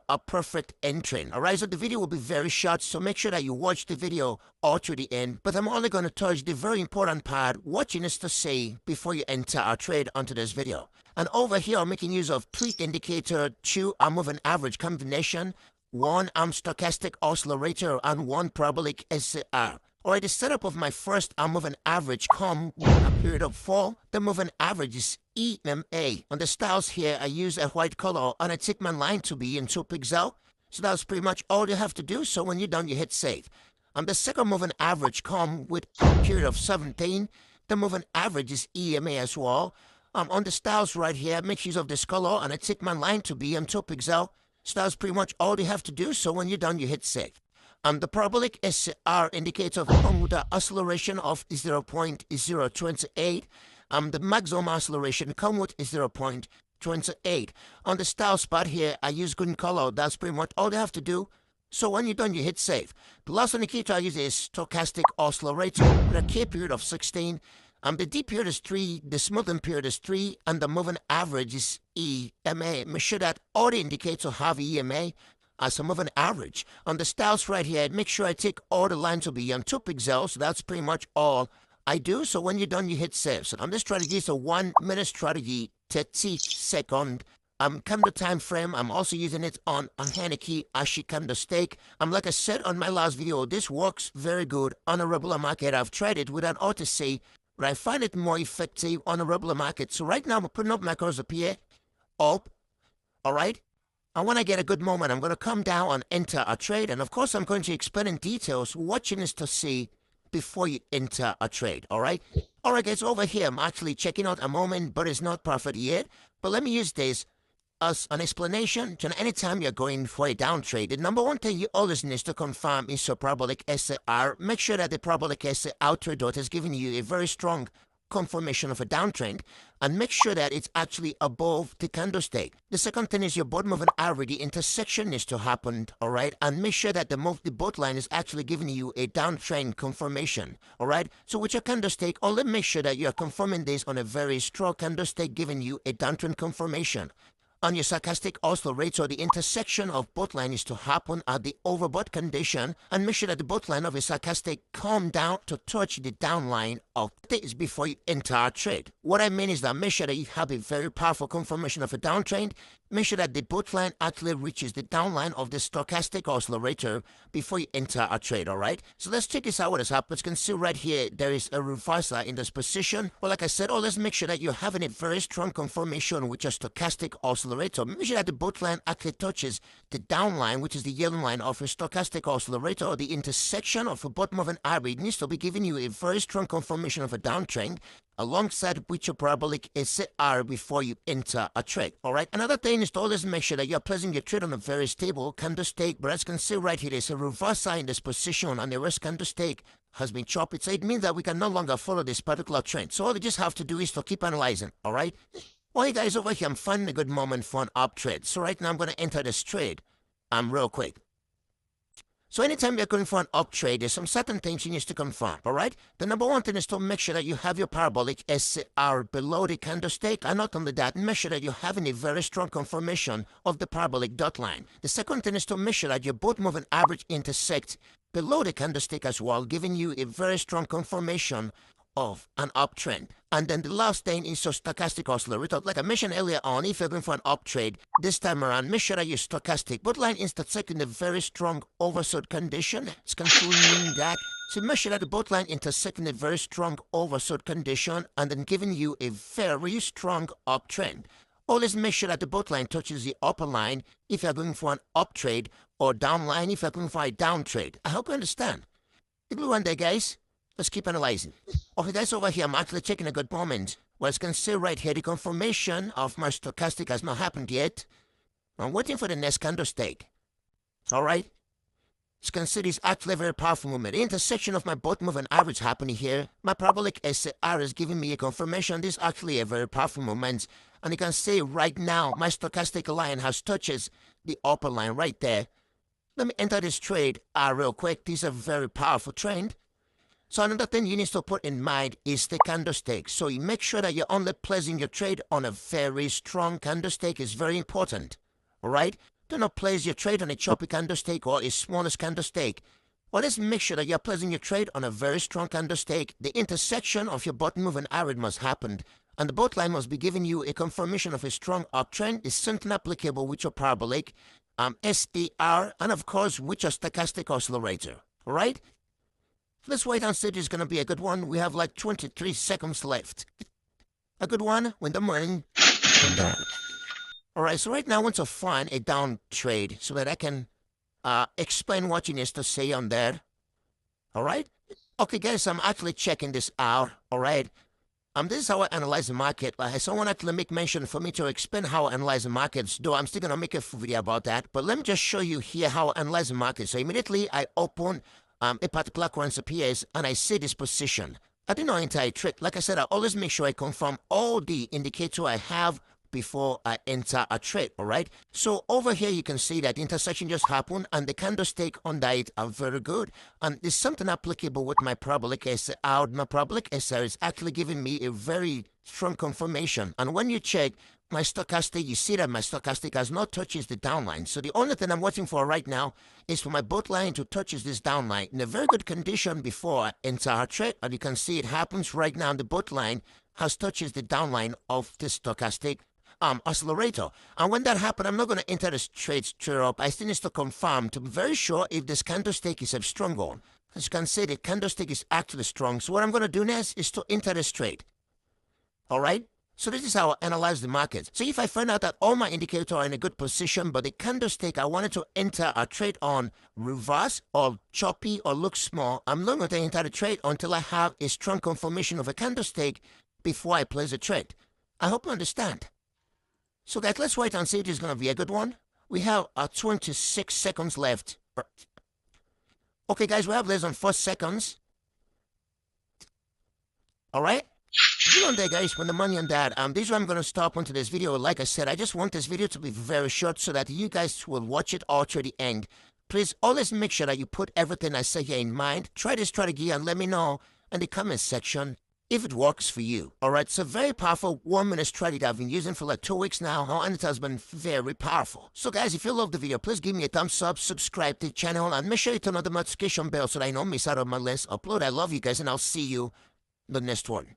a perfect entry. Alright, so the video will be very short, so make sure that you watch the video all through the end. But I'm only going to touch the very important part, what you need to say before you enter our trade onto this video. And over here, I'm making use of 3 indicator, 2 moving average combination, 1 stochastic oscillator, and 1 parabolic SCR. Alright, the setup of my first moving average come with a period of 4. The moving average is EMA. On the styles here, I use a white color and I take my line to be in 2 pixels. So that's pretty much all you have to do. So when you're done, you hit save. The second moving average come with a period of 17. The moving average is EMA as well. On the styles right here, I make use of this color and I take my line to be in 2 pixels. So that's pretty much all you have to do. So when you're done, you hit save. The parabolic SCR indicator come with an acceleration of 0.028. The maximum acceleration come with 0.28. On the style spot here, I use green color. That's pretty much all you have to do. So when you're done, you hit save. The last indicator I use is stochastic oscillator with a K period of 16. The D period is 3, the smoothing period is 3, and the moving average is EMA. Make sure that all the indicators have EMA as a moving average. On the styles right here, make sure I take all the lines to be on 2 pixels. So that's pretty much all I do. So when you're done, you hit save. So this strategy is a 1 minute strategy, 30 second. Candle time frame, I'm also using it on a Henneke Ashi candlestick. Like I said on my last video, this works very good on a regular market. I've tried it without OTC, but I find it more effective on a regular market. So right now, I'm putting up my cursor here, up, all right? And when I get a good moment, I'm going to come down and enter a trade. And of course, I'm going to explain in details what you need to see before you enter a trade, all right? All right, guys, over here, I'm actually checking out a moment, but it's not perfect yet. But let me use this as an explanation. Anytime you're going for a down trade, the number one thing you always need to confirm is your parabolic SCR. Make sure that the parabolic SCR trade dot is giving you a very strong confirmation of a downtrend, and make sure that it's actually above the candlestick. The second thing is your both moving average, the intersection needs to happen, all right? And make sure that the both line is actually giving you a downtrend confirmation, all right? So with your candlestick, only make sure that you are confirming this on a very strong candlestick giving you a downtrend confirmation. On your stochastic oscillator, the intersection of both lines is to happen at the overbought condition, and make sure that the both line of your stochastic come down to touch the downline of this before you enter a trade. What I mean is that make sure that you have a very powerful confirmation of a downtrend. Make sure that the both line actually reaches the downline of the stochastic oscillator before you enter a trade, all right? So let's check this out what has happened. You can see right here, there is a reversal in this position. Well, like I said, let's make sure that you're having a very strong confirmation with your stochastic oscillator. Make sure that the both line actually touches the downline, which is the yellow line of your stochastic oscillator. The intersection of a both moving average needs to be giving you a very strong confirmation of a downtrend alongside with your parabolic SCR before you enter a trade, all right? Another thing is to always make sure that you're placing your trade on a very stable candlestick, but as you can see right here, there's a reversal in this position and the rest candlestick has been chopped. So it means that we can no longer follow this particular trend. So all you just have to do is to keep analyzing, all right? Well, you guys, over here, I'm finding a good moment for an up trade. So right now, I'm going to enter this trade real quick. So anytime you're going for an up trade, there's some certain things you need to confirm, all right? The number one thing is to make sure that you have your parabolic SCR below the candlestick, and not only that, make sure that you're having a very strong confirmation of the parabolic dot line. The second thing is to make sure that your both moving average intersect below the candlestick as well, giving you a very strong confirmation of an uptrend. And then the last thing is your stochastic oscillator. Like I mentioned earlier on, if you're going for an up trade, this time around, make sure that your stochastic both line intersect in a very strong oversold condition. It's confirming that. So make sure that the both line intersect in a very strong oversold condition and then giving you a very strong uptrend. Always make sure that the both line touches the upper line if you're going for an up trade, or down line if you're going for a down trade. I hope you understand. The blue one there, guys. Let's keep analyzing. Okay, guys, over here, I'm actually checking a good moment. Well, as you can see right here, the confirmation of my stochastic has not happened yet. I'm waiting for the next candlestick. All right? As you can see, this is actually a very powerful movement. The intersection of my both moving average happening here. My parabolic SCR is giving me a confirmation. This is actually a very powerful moment. And you can see right now, my stochastic line has touches the upper line right there. Let me enter this trade real quick. This is a very powerful trend. So another thing you need to put in mind is the candlestick. So you make sure that you're only placing your trade on a very strong candlestick is very important. All right? Do not place your trade on a choppy candlestick or a smallest candlestick. Well, let's make sure that you're placing your trade on a very strong candlestick. The intersection of your button move and arrow must happen, and the both line must be giving you a confirmation of a strong uptrend. Is something applicable with your parabolic, SDR, and of course with your stochastic oscillator. All right? This wait on stage is going to be a good one. We have like 23 seconds left. A good one when the morning. All right, so right now I want to find a down trade so that I can explain what you need to say on there. All right? Okay, guys, I'm actually checking this out. All right? This is how I analyze the market. Someone actually make mention for me to explain how I analyze the markets, though I'm still going to make a video about that. But let me just show you here how I analyze the market. So immediately I open a particular currency pairs and I see this position. I do not enter a trade. Like I said, I always make sure I confirm all the indicator I have before I enter a trade, all right? So over here, you can see that intersection just happened and the candlestick on it are very good. And there's something applicable with my parabolic SR. My parabolic SR is actually giving me a very strong confirmation. And when you check my stochastic, you see that my stochastic has not touches the downline. So the only thing I'm waiting for right now is for my both line to touches this downline in a very good condition before I enter a trade. And you can see it happens right now. The both line has touches the downline of the stochastic oscillator. And when that happens, I'm not going to enter this trade straight up. I still need to confirm to be very sure if this candlestick is a strong one. As you can see, the candlestick is actually strong. So what I'm going to do next is to enter this trade. All right? So this is how I analyze the market. So if I find out that all my indicators are in a good position, but the candlestick I wanted to enter a trade on reverse or choppy or look small, I'm not going to enter the trade until I have a strong confirmation of a candlestick before I place a trade. I hope you understand. So guys, let's wait and see if it's going to be a good one. We have 26 seconds left. Okay, guys, we have less than 4 seconds. All right? See on there, guys, when the money on that. This is where I'm going to stop onto this video. Like I said, I just want this video to be very short so that you guys will watch it all to the end. Please always make sure that you put everything I say here in mind. Try this strategy and let me know in the comment section if it works for you. All right, so very powerful 1 minute strategy I've been using for like 2 weeks now, and it has been very powerful. So guys, if you love the video, please give me a thumbs up, subscribe to the channel, and make sure you turn on the notification bell so that I don't miss out on my latest upload. I love you guys, and I'll see you in the next one.